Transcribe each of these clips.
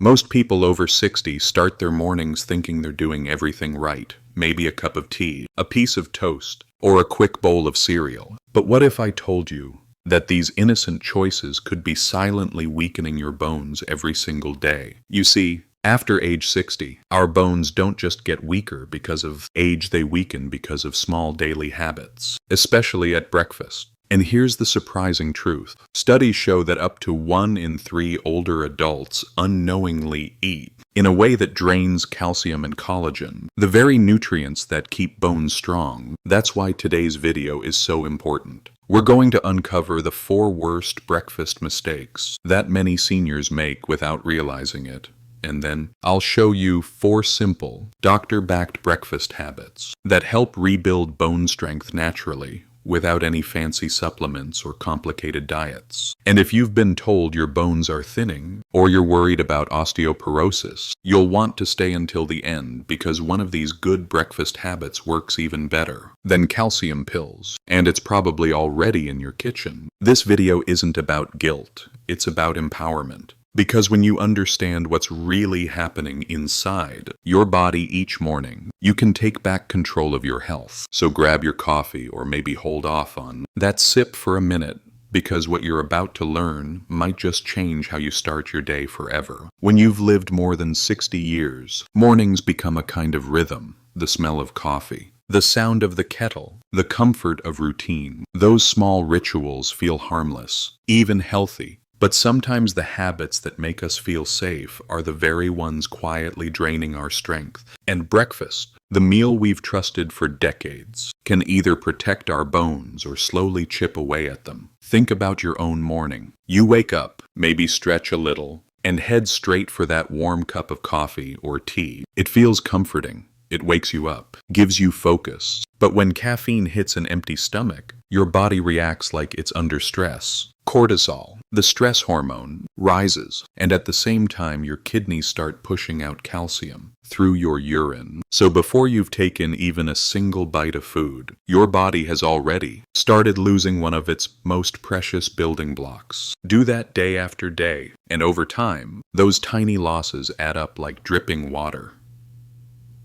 Most people over 60 start their mornings thinking they're doing everything right. Maybe a cup of tea, a piece of toast, or a quick bowl of cereal. But what if I told you that these innocent choices could be silently weakening your bones every single day? You see, after age 60, our bones don't just get weaker because of age, they weaken because of small daily habits, especially at breakfast. And here's the surprising truth. Studies show that up to 1 in 3 older adults unknowingly eat in a way that drains calcium and collagen, the very nutrients that keep bones strong. That's why today's video is so important. We're going to uncover the 4 worst breakfast mistakes that many seniors make without realizing it. And then I'll show you 4 simple, doctor-backed breakfast habits that help rebuild bone strength naturally, without any fancy supplements or complicated diets. And if you've been told your bones are thinning, or you're worried about osteoporosis, you'll want to stay until the end, because one of these good breakfast habits works even better than calcium pills, and it's probably already in your kitchen. This video isn't about guilt, it's about empowerment. Because when you understand what's really happening inside your body each morning, you can take back control of your health. So grab your coffee, or maybe hold off on that sip for a minute, because what you're about to learn might just change how you start your day forever. When you've lived more than 60 years, mornings become a kind of rhythm. The smell of coffee, the sound of the kettle, the comfort of routine. Those small rituals feel harmless, even healthy. But sometimes the habits that make us feel safe are the very ones quietly draining our strength. And breakfast, the meal we've trusted for decades, can either protect our bones or slowly chip away at them. Think about your own morning. You wake up, maybe stretch a little, and head straight for that warm cup of coffee or tea. It feels comforting. It wakes you up, gives you focus. But when caffeine hits an empty stomach, your body reacts like it's under stress. Cortisol, the stress hormone, rises, and at the same time your kidneys start pushing out calcium through your urine. So before you've taken even a single bite of food, your body has already started losing one of its most precious building blocks. Do that day after day, and over time, those tiny losses add up like dripping water,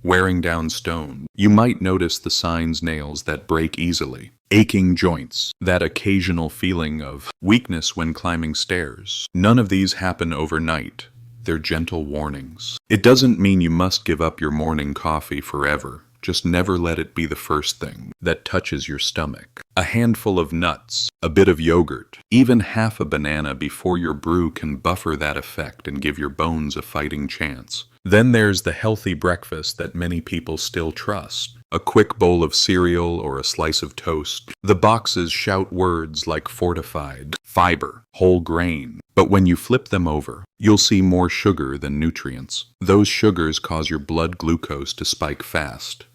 wearing down stone. You might notice the signs: nails that break easily, aching joints, that occasional feeling of weakness when climbing stairs. None of these happen overnight. They're gentle warnings. It doesn't mean you must give up your morning coffee forever. Just never let it be the first thing that touches your stomach. A handful of nuts, a bit of yogurt, even half a banana before your brew can buffer that effect and give your bones a fighting chance. Then there's the healthy breakfast that many people still trust. A quick bowl of cereal or a slice of toast. The boxes shout words like fortified, fiber, whole grain. But when you flip them over, you'll see more sugar than nutrients. Those sugars cause your blood glucose to spike fast.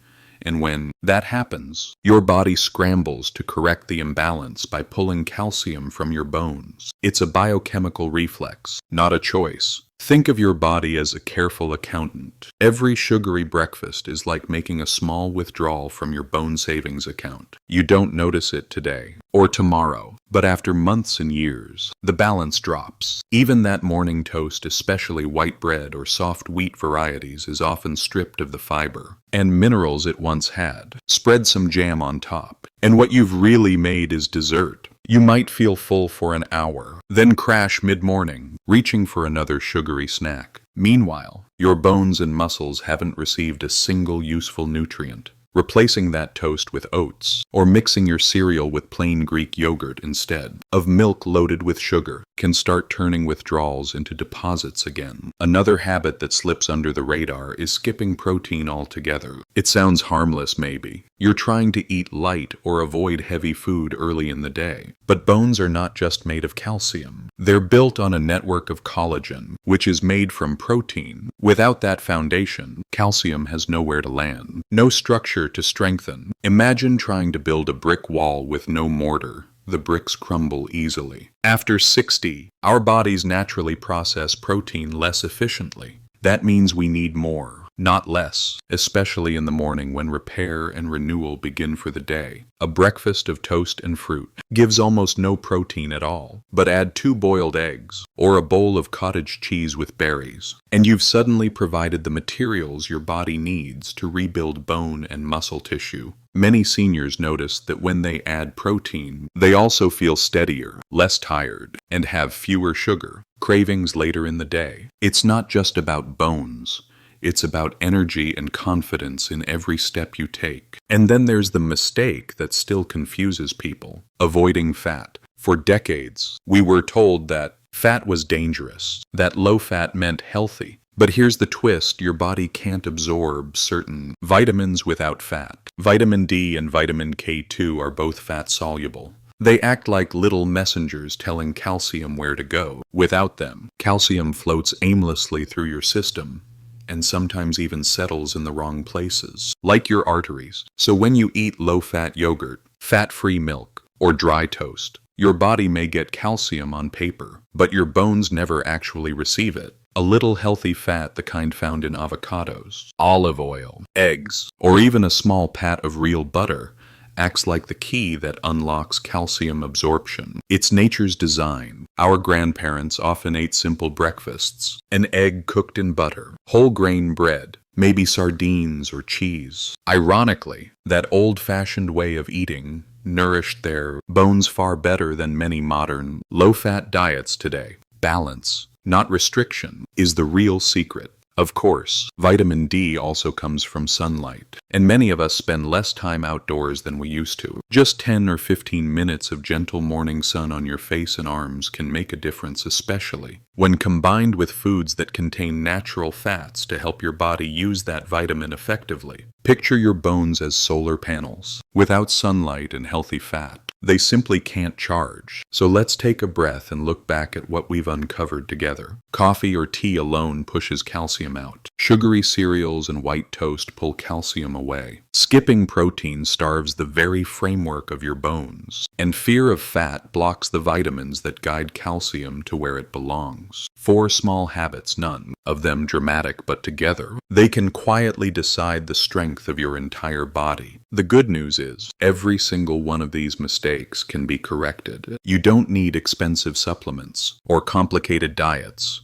And when that happens, your body scrambles to correct the imbalance by pulling calcium from your bones. It's a biochemical reflex, not a choice. Think of your body as a careful accountant. Every sugary breakfast is like making a small withdrawal from your bone savings account. You don't notice it today or tomorrow, but after months and years, the balance drops. Even that morning toast, especially white bread or soft wheat varieties, is often stripped of the fiber and minerals it once had. Spread some jam on top, and what you've really made is dessert. You might feel full for an hour, then crash mid-morning, reaching for another sugary snack. Meanwhile, your bones and muscles haven't received a single useful nutrient. Replacing that toast with oats, or mixing your cereal with plain Greek yogurt instead of milk loaded with sugar, can start turning withdrawals into deposits again. Another habit that slips under the radar is skipping protein altogether. It sounds harmless maybe. You're trying to eat light or avoid heavy food early in the day. But bones are not just made of calcium. They're built on a network of collagen, which is made from protein. Without that foundation, calcium has nowhere to land, no structure to strengthen. Imagine trying to build a brick wall with no mortar. The bricks crumble easily. After 60, our bodies naturally process protein less efficiently. That means we need more not less, especially in the morning when repair and renewal begin for the day. A breakfast of toast and fruit gives almost no protein at all, but add 2 boiled eggs or a bowl of cottage cheese with berries, and you've suddenly provided the materials your body needs to rebuild bone and muscle tissue. Many seniors notice that when they add protein, they also feel steadier, less tired, and have fewer sugar cravings later in the day. It's not just about bones. It's about energy and confidence in every step you take. And then there's the mistake that still confuses people: avoiding fat. For decades, we were told that fat was dangerous, that low fat meant healthy. But here's the twist: your body can't absorb certain vitamins without fat. Vitamin D and vitamin K2 are both fat-soluble. They act like little messengers telling calcium where to go. Without them, calcium floats aimlessly through your system, and sometimes even settles in the wrong places, like your arteries. So when you eat low-fat yogurt, fat-free milk, or dry toast, your body may get calcium on paper, but your bones never actually receive it. A little healthy fat, the kind found in avocados, olive oil, eggs, or even a small pat of real butter, acts like the key that unlocks calcium absorption. It's nature's design. Our grandparents often ate simple breakfasts: an egg cooked in butter, whole grain bread, maybe sardines or cheese. Ironically, that old-fashioned way of eating nourished their bones far better than many modern, low-fat diets today. Balance, not restriction, is the real secret. Of course, vitamin D also comes from sunlight, and many of us spend less time outdoors than we used to. Just 10 or 15 minutes of gentle morning sun on your face and arms can make a difference, especially when combined with foods that contain natural fats to help your body use that vitamin effectively. Picture your bones as solar panels. Without sunlight and healthy fat, they simply can't charge. So let's take a breath and look back at what we've uncovered together. Coffee or tea alone pushes calcium out. Sugary cereals and white toast pull calcium away. Skipping protein starves the very framework of your bones. And fear of fat blocks the vitamins that guide calcium to where it belongs. 4 small habits, none of them dramatic, but together they can quietly decide the strength of your entire body. The good news is, every single one of these mistakes can be corrected. You don't need expensive supplements or complicated diets.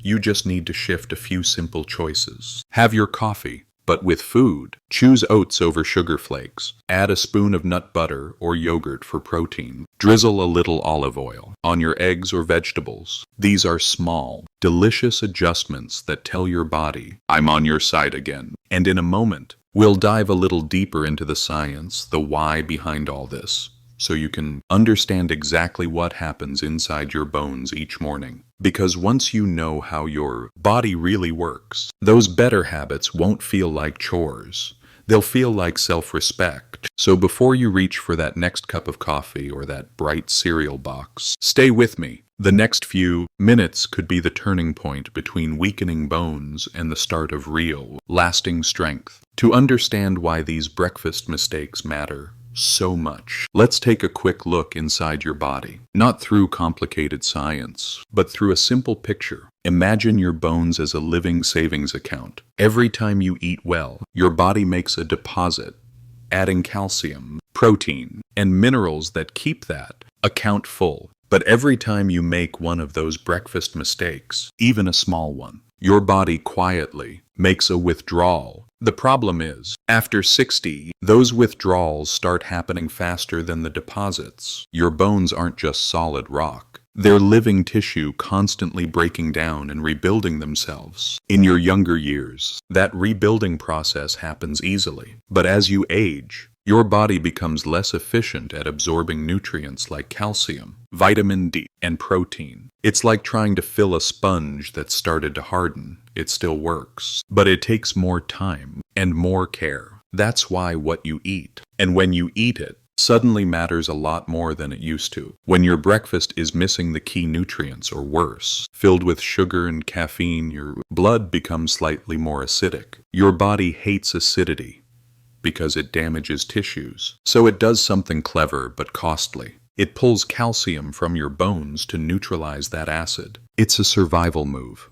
You just need to shift a few simple choices. Have your coffee, but with food. Choose oats over sugar flakes. Add a spoon of nut butter or yogurt for protein. Drizzle a little olive oil on your eggs or vegetables. These are small, delicious adjustments that tell your body, "I'm on your side again." And in a moment, we'll dive a little deeper into the science, the why behind all this, so you can understand exactly what happens inside your bones each morning. Because once you know how your body really works, those better habits won't feel like chores. They'll feel like self-respect. So before you reach for that next cup of coffee or that bright cereal box, stay with me. The next few minutes could be the turning point between weakening bones and the start of real, lasting strength. To understand why these breakfast mistakes matter so much, let's take a quick look inside your body. Not through complicated science, but through a simple picture. Imagine your bones as a living savings account. Every time you eat well, your body makes a deposit, adding calcium, protein, and minerals that keep that account full. But every time you make one of those breakfast mistakes, even a small one, your body quietly makes a withdrawal. The problem is, after 60, those withdrawals start happening faster than the deposits. Your bones aren't just solid rock. They're living tissue constantly breaking down and rebuilding themselves. In your younger years, that rebuilding process happens easily. But as you age, your body becomes less efficient at absorbing nutrients like calcium, vitamin D, and protein. It's like trying to fill a sponge that started to harden. It still works, but it takes more time and more care. That's why what you eat, and when you eat it, suddenly matters a lot more than it used to. When your breakfast is missing the key nutrients, or worse, filled with sugar and caffeine, your blood becomes slightly more acidic. Your body hates acidity because it damages tissues. So it does something clever but costly. It pulls calcium from your bones to neutralize that acid. It's a survival move.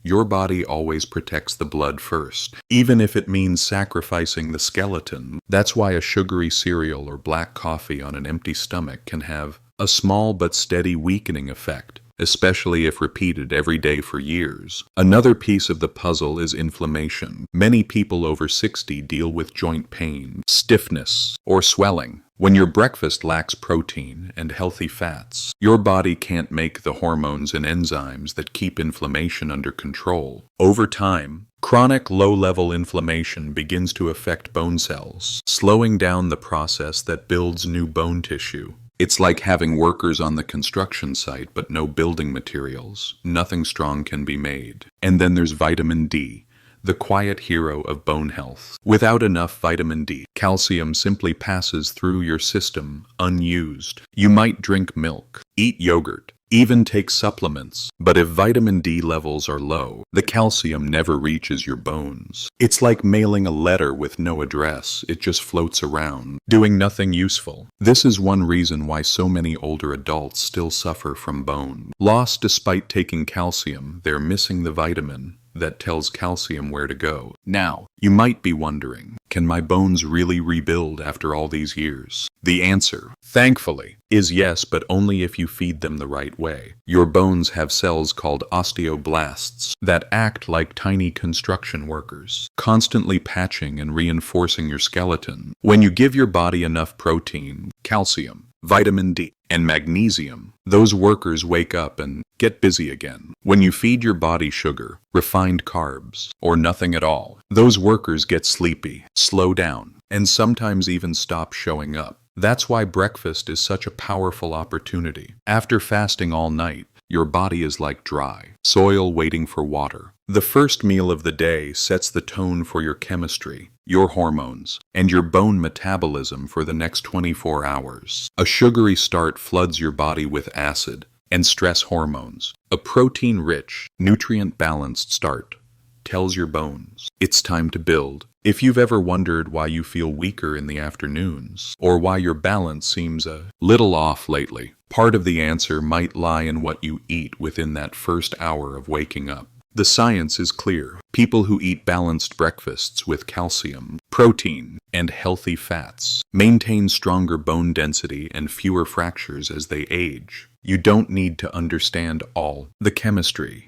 Your body always protects the blood first, even if it means sacrificing the skeleton. That's why a sugary cereal or black coffee on an empty stomach can have a small but steady weakening effect, especially if repeated every day for years. Another piece of the puzzle is inflammation. Many people over 60 deal with joint pain, stiffness, or swelling. When your breakfast lacks protein and healthy fats, your body can't make the hormones and enzymes that keep inflammation under control. Over time, chronic low-level inflammation begins to affect bone cells, slowing down the process that builds new bone tissue. It's like having workers on the construction site but no building materials. Nothing strong can be made. And then there's vitamin D, the quiet hero of bone health. Without enough vitamin D, calcium simply passes through your system unused. You might drink milk, eat yogurt, even take supplements, but if vitamin D levels are low, the calcium never reaches your bones. It's like mailing a letter with no address. It just floats around, doing nothing useful. This is one reason why so many older adults still suffer from bone loss despite taking calcium. They're missing the vitamin that tells calcium where to go. Now, you might be wondering, can my bones really rebuild after all these years? The answer, thankfully, is yes, but only if you feed them the right way. Your bones have cells called osteoblasts that act like tiny construction workers, constantly patching and reinforcing your skeleton. When you give your body enough protein, calcium, vitamin D, and magnesium, those workers wake up and get busy again. When you feed your body sugar, refined carbs, or nothing at all, those workers get sleepy, slow down, and sometimes even stop showing up. That's why breakfast is such a powerful opportunity. After fasting all night, your body is like dry soil waiting for water. The first meal of the day sets the tone for your chemistry, your hormones, and your bone metabolism for the next 24 hours. A sugary start floods your body with acid and stress hormones. A protein-rich, nutrient-balanced start tells your bones it's time to build. If you've ever wondered why you feel weaker in the afternoons, or why your balance seems a little off lately, part of the answer might lie in what you eat within that first hour of waking up. The science is clear. People who eat balanced breakfasts with calcium, protein, and healthy fats maintain stronger bone density and fewer fractures as they age. You don't need to understand all the chemistry.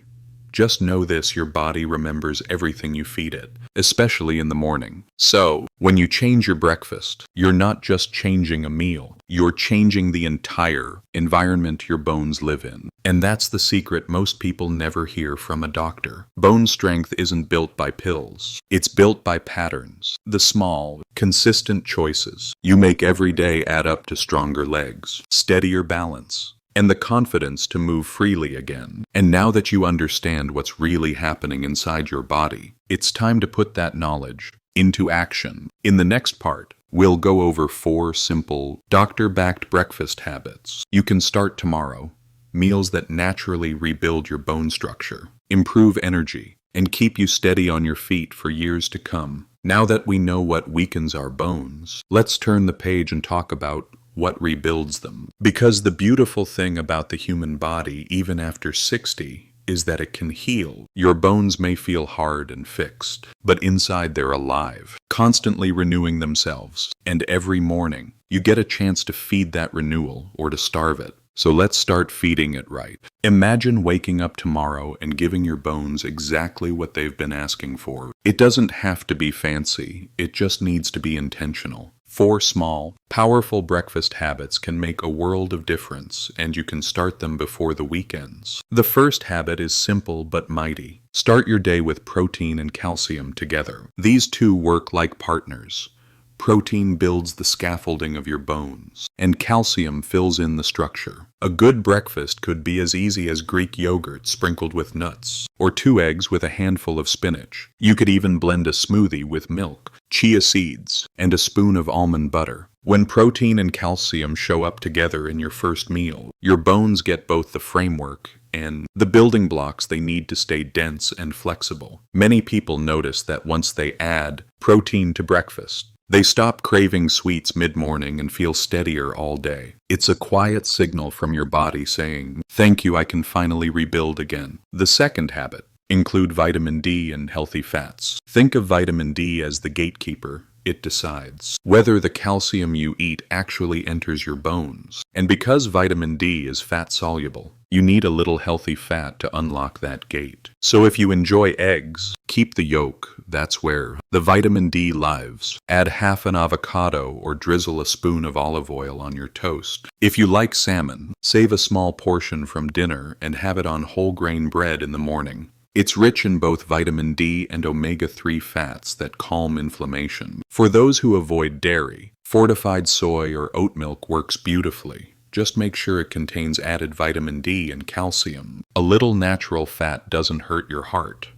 Just know this: your body remembers everything you feed it, especially in the morning. So, when you change your breakfast, you're not just changing a meal, you're changing the entire environment your bones live in. And that's the secret most people never hear from a doctor. Bone strength isn't built by pills. It's built by patterns. The small, consistent choices you make every day add up to stronger legs, steadier balance, and the confidence to move freely again. And now that you understand what's really happening inside your body, it's time to put that knowledge into action. In the next part, we'll go over 4 simple, doctor-backed breakfast habits you can start tomorrow. Meals that naturally rebuild your bone structure, improve energy, and keep you steady on your feet for years to come. Now that we know what weakens our bones, let's turn the page and talk about what rebuilds them. Because the beautiful thing about the human body, even after 60, is that it can heal. Your bones may feel hard and fixed, but inside they're alive, constantly renewing themselves. And every morning, you get a chance to feed that renewal or to starve it. So let's start feeding it right. Imagine waking up tomorrow and giving your bones exactly what they've been asking for. It doesn't have to be fancy, it just needs to be intentional. 4 small, powerful breakfast habits can make a world of difference, and you can start them before the weekends. The first habit is simple but mighty. Start your day with protein and calcium together. These two work like partners. Protein builds the scaffolding of your bones, and calcium fills in the structure. A good breakfast could be as easy as Greek yogurt sprinkled with nuts, or 2 eggs with a handful of spinach. You could even blend a smoothie with milk, chia seeds, and a spoon of almond butter. When protein and calcium show up together in your first meal, your bones get both the framework and the building blocks they need to stay dense and flexible. Many people notice that once they add protein to breakfast, they stop craving sweets mid-morning and feel steadier all day. It's a quiet signal from your body saying, "Thank you, I can finally rebuild again." The second habit include vitamin D and healthy fats. Think of vitamin D as the gatekeeper. It decides whether the calcium you eat actually enters your bones. And because vitamin D is fat-soluble, you need a little healthy fat to unlock that gate. So if you enjoy eggs, keep the yolk. That's where the vitamin D lives. Add half an avocado or drizzle a spoon of olive oil on your toast. If you like salmon, save a small portion from dinner and have it on whole grain bread in the morning. It's rich in both vitamin D and omega-3 fats that calm inflammation. For those who avoid dairy, fortified soy or oat milk works beautifully. Just make sure it contains added vitamin D and calcium. A little natural fat doesn't hurt your heart.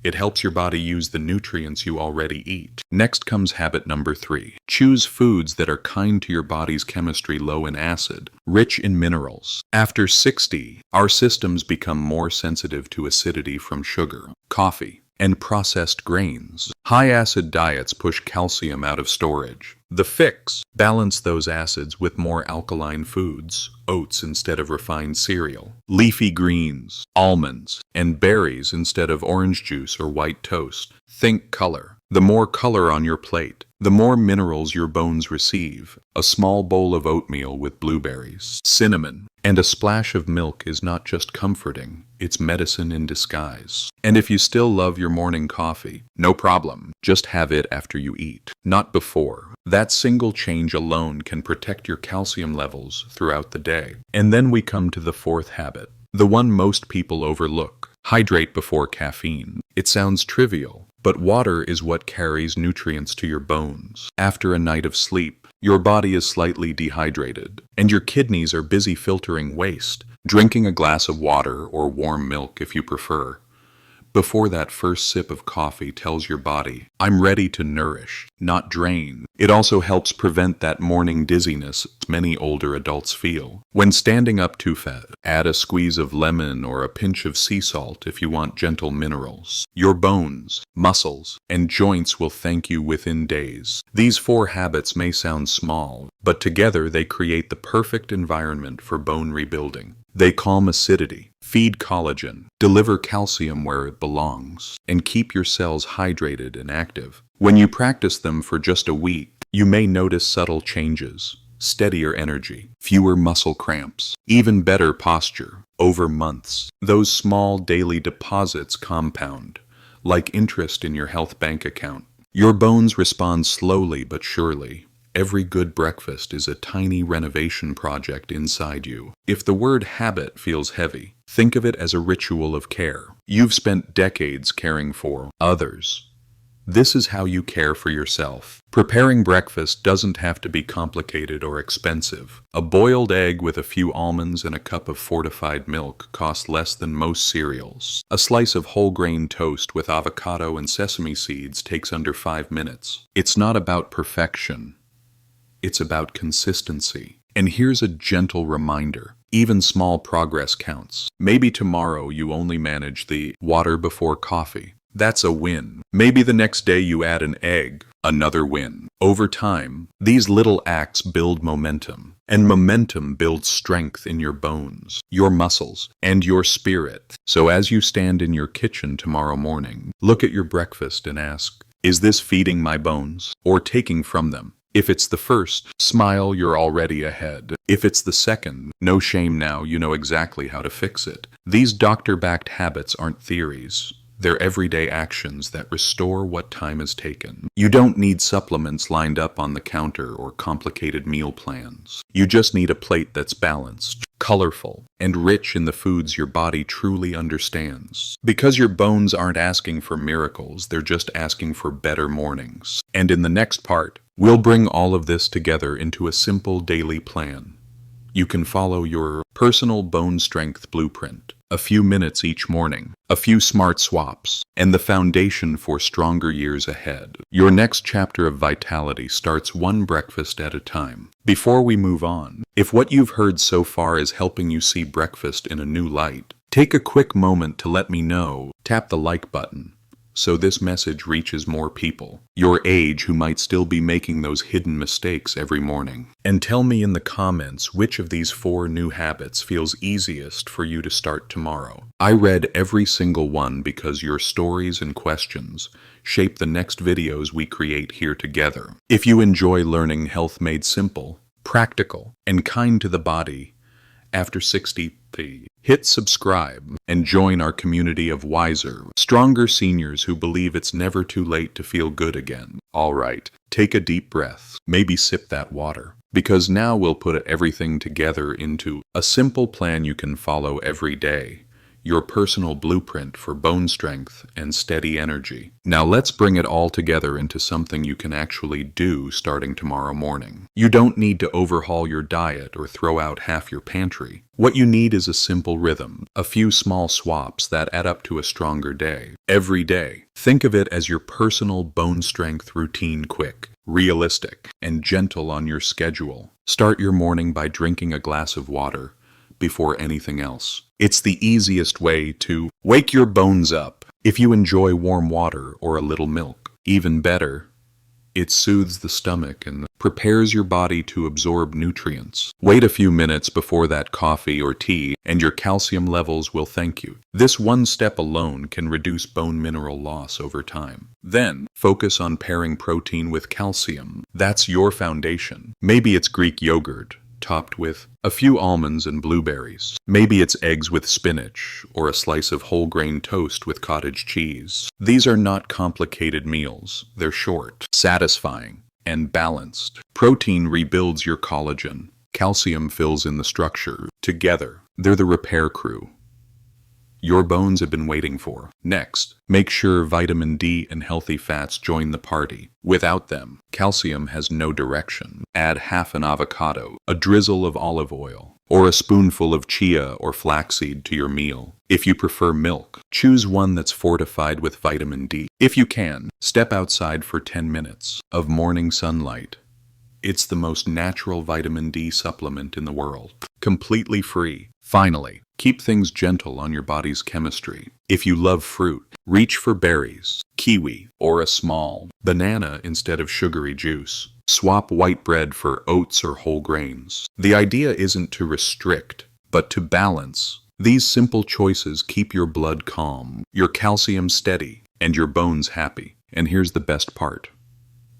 It helps your body use the nutrients you already eat. Next comes habit number 3. Choose foods that are kind to your body's chemistry, low in acid, rich in minerals. After 60, our systems become more sensitive to acidity from sugar, coffee, and processed grains. High-acid diets push calcium out of storage. The fix: balance those acids with more alkaline foods, oats instead of refined cereal, leafy greens, almonds, and berries instead of orange juice or white toast. Think color. The more color on your plate, the more minerals your bones receive. A small bowl of oatmeal with blueberries, cinnamon, and a splash of milk is not just comforting, it's medicine in disguise. And if you still love your morning coffee, no problem. Just have it after you eat, not before. That single change alone can protect your calcium levels throughout the day. And then we come to the 4th habit, the one most people overlook. Hydrate before caffeine. It sounds trivial, but water is what carries nutrients to your bones. After a night of sleep, your body is slightly dehydrated, and your kidneys are busy filtering waste. Drinking a glass of water or warm milk if you prefer, before that first sip of coffee tells your body, I'm ready to nourish, not drain. It also helps prevent that morning dizziness many older adults feel. When standing up too fast, add a squeeze of lemon or a pinch of sea salt if you want gentle minerals. Your bones, muscles, and joints will thank you within days. These 4 habits may sound small, but together they create the perfect environment for bone rebuilding. They calm acidity, feed collagen, deliver calcium where it belongs, and keep your cells hydrated and active. When you practice them for just a week, you may notice subtle changes: steadier energy, fewer muscle cramps, even better posture. Over months, those small daily deposits compound, like interest in your health bank account. Your bones respond slowly but surely. Every good breakfast is a tiny renovation project inside you. If the word habit feels heavy, think of it as a ritual of care. You've spent decades caring for others. This is how you care for yourself. Preparing breakfast doesn't have to be complicated or expensive. A boiled egg with a few almonds and a cup of fortified milk costs less than most cereals. A slice of whole grain toast with avocado and sesame seeds takes under 5 minutes. It's not about perfection. It's about consistency. And here's a gentle reminder. Even small progress counts. Maybe tomorrow you only manage the water before coffee. That's a win. Maybe the next day you add an egg. Another win. Over time, these little acts build momentum. And momentum builds strength in your bones, your muscles, and your spirit. So as you stand in your kitchen tomorrow morning, look at your breakfast and ask, is this feeding my bones or taking from them? If it's the first, smile, you're already ahead. If it's the second, no shame now, you know exactly how to fix it. These doctor-backed habits aren't theories. They're everyday actions that restore what time has taken. You don't need supplements lined up on the counter or complicated meal plans. You just need a plate that's balanced, colorful, and rich in the foods your body truly understands. Because your bones aren't asking for miracles, they're just asking for better mornings. And in the next part, we'll bring all of this together into a simple daily plan. You can follow your personal bone strength blueprint. A few minutes each morning, a few smart swaps, and the foundation for stronger years ahead. Your next chapter of vitality starts one breakfast at a time. Before we move on, if what you've heard so far is helping you see breakfast in a new light, take a quick moment to let me know. Tap the like button, so this message reaches more people your age who might still be making those hidden mistakes every morning. And tell me in the comments which of these 4 new habits feels easiest for you to start tomorrow. I read every single one because your stories and questions shape the next videos we create here together. If you enjoy learning health made simple, practical, and kind to the body, after 60p, hit subscribe and join our community of wiser, stronger seniors who believe it's never too late to feel good again. All right, take a deep breath, maybe sip that water, because now we'll put everything together into a simple plan you can follow every day. Your personal blueprint for bone strength and steady energy. Now let's bring it all together into something you can actually do starting tomorrow morning. You don't need to overhaul your diet or throw out half your pantry. What you need is a simple rhythm, a few small swaps that add up to a stronger day. Every day. Think of it as your personal bone strength routine, quick, realistic, and gentle on your schedule. Start your morning by drinking a glass of water before anything else. It's the easiest way to wake your bones up. If you enjoy warm water or a little milk, even better. It soothes the stomach and prepares your body to absorb nutrients. Wait a few minutes before that coffee or tea, and your calcium levels will thank you. This one step alone can reduce bone mineral loss over time. Then, focus on pairing protein with calcium. That's your foundation. Maybe it's Greek yogurt, topped with a few almonds and blueberries. Maybe it's eggs with spinach, or a slice of whole grain toast with cottage cheese. These are not complicated meals. They're short, satisfying, and balanced. Protein rebuilds your collagen. Calcium fills in the structure. Together, they're the repair crew your bones have been waiting for. Next, make sure vitamin D and healthy fats join the party. Without them, calcium has no direction. Add half an avocado, a drizzle of olive oil, or a spoonful of chia or flaxseed to your meal. If you prefer milk, choose one that's fortified with vitamin D. If you can, step outside for 10 minutes of morning sunlight. It's the most natural vitamin D supplement in the world, completely free. Finally, keep things gentle on your body's chemistry. If you love fruit, reach for berries, kiwi, or a small banana instead of sugary juice. Swap white bread for oats or whole grains. The idea isn't to restrict, but to balance. These simple choices keep your blood calm, your calcium steady, and your bones happy. And here's the best part.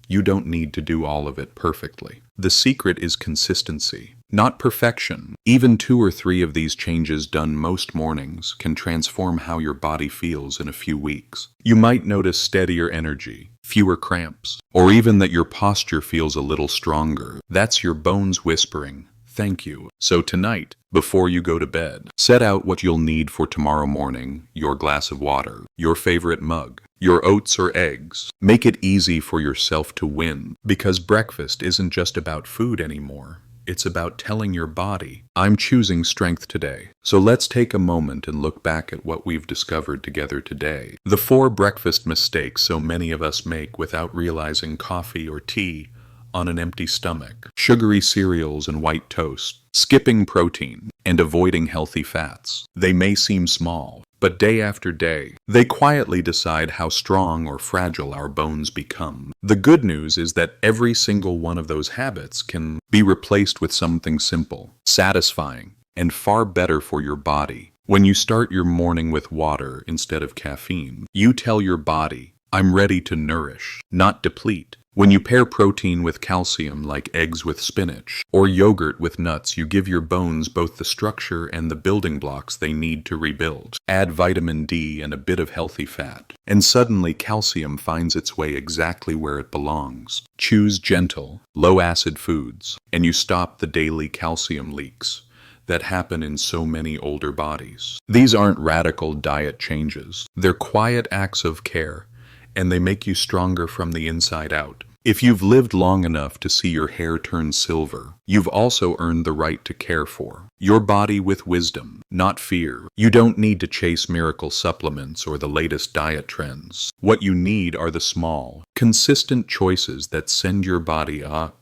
You don't need to do all of it perfectly. The secret is consistency, not perfection. Even 2 or 3 of these changes done most mornings can transform how your body feels in a few weeks. You might notice steadier energy, fewer cramps, or even that your posture feels a little stronger. That's your bones whispering, "Thank you." So tonight, before you go to bed, set out what you'll need for tomorrow morning: your glass of water, your favorite mug, your oats or eggs. Make it easy for yourself to win, because breakfast isn't just about food anymore. It's about telling your body, "I'm choosing strength today." So let's take a moment and look back at what we've discovered together today. The 4 breakfast mistakes so many of us make without realizing: coffee or tea on an empty stomach, sugary cereals and white toast, skipping protein, and avoiding healthy fats. They may seem small, but day after day, they quietly decide how strong or fragile our bones become. The good news is that every single one of those habits can be replaced with something simple, satisfying, and far better for your body. When you start your morning with water instead of caffeine, you tell your body, "I'm ready to nourish, not deplete." When you pair protein with calcium, like eggs with spinach, or yogurt with nuts, you give your bones both the structure and the building blocks they need to rebuild. Add vitamin D and a bit of healthy fat, and suddenly calcium finds its way exactly where it belongs. Choose gentle, low-acid foods, and you stop the daily calcium leaks that happen in so many older bodies. These aren't radical diet changes. They're quiet acts of care, and they make you stronger from the inside out. If you've lived long enough to see your hair turn silver, You've also earned the right to care for your body with wisdom, not fear. You don't need to chase miracle supplements or the latest diet trends. What you need are the small, consistent choices that send your body a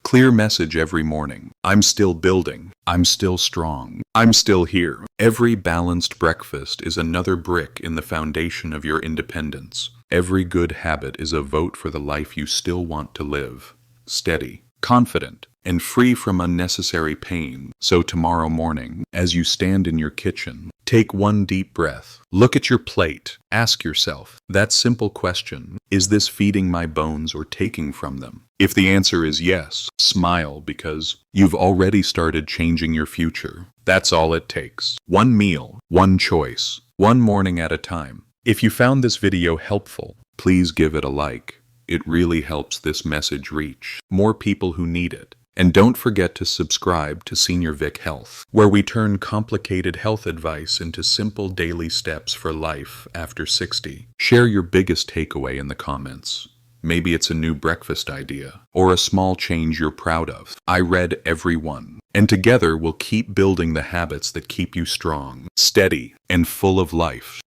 clear message every morning. I'm still building. I'm still strong. I'm still here. Every balanced breakfast is another brick in the foundation of your independence. Every good habit is a vote for the life you still want to live. Steady, confident, and free from unnecessary pain. So tomorrow morning, as you stand in your kitchen, take one deep breath. Look at your plate. Ask yourself that simple question: is this feeding my bones or taking from them? If the answer is yes, smile, because you've already started changing your future. That's all it takes. One meal, one choice, one morning at a time. If you found this video helpful, please give it a like. It really helps this message reach more people who need it. And don't forget to subscribe to Senior Vic Health, where we turn complicated health advice into simple daily steps for life after 60. Share your biggest takeaway in the comments. Maybe it's a new breakfast idea, or a small change you're proud of. I read every one. And together we'll keep building the habits that keep you strong, steady, and full of life.